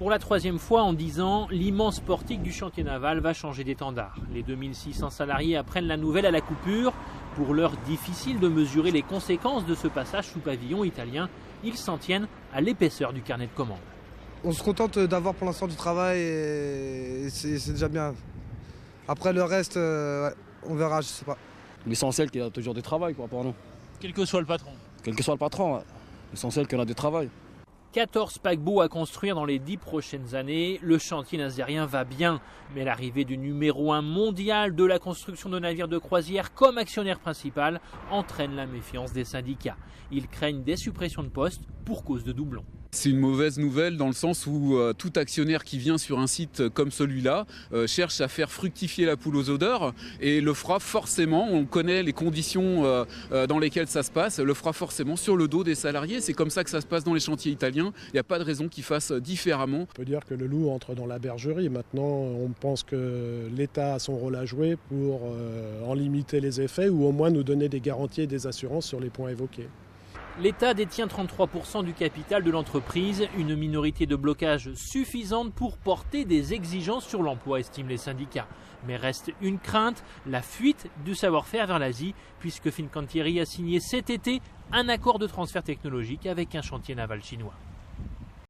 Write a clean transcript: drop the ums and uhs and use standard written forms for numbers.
Pour la troisième fois en 10 ans, l'immense portique du chantier naval va changer d'étendard. Les 2600 salariés apprennent la nouvelle à la coupure. Pour l'heure, difficile de mesurer les conséquences de ce passage sous pavillon italien. Ils s'en tiennent à l'épaisseur du carnet de commande. On se contente d'avoir pour l'instant du travail et c'est déjà bien. Après le reste, on verra, je sais pas. L'essentiel qu'il y a toujours du travail pour nous. Quel que soit le patron. Quel que soit le patron, l'essentiel qu'il y a du travail. 14 paquebots à construire dans les 10 prochaines années. Le chantier nazérien va bien, mais l'arrivée du numéro 1 mondial de la construction de navires de croisière comme actionnaire principal entraîne la méfiance des syndicats. Ils craignent des suppressions de postes pour cause de doublons. C'est une mauvaise nouvelle dans le sens où tout actionnaire qui vient sur un site comme celui-là cherche à faire fructifier la poule aux odeurs et le fera forcément, on connaît les conditions dans lesquelles ça se passe, le fera forcément sur le dos des salariés. C'est comme ça que ça se passe dans les chantiers italiens. Il n'y a pas de raison qu'ils fassent différemment. On peut dire que le loup entre dans la bergerie. Maintenant, on pense que l'État a son rôle à jouer pour en limiter les effets ou au moins nous donner des garanties et des assurances sur les points évoqués. L'État détient 33% du capital de l'entreprise, une minorité de blocage suffisante pour porter des exigences sur l'emploi, estiment les syndicats. Mais reste une crainte, la fuite du savoir-faire vers l'Asie, puisque Fincantieri a signé cet été un accord de transfert technologique avec un chantier naval chinois.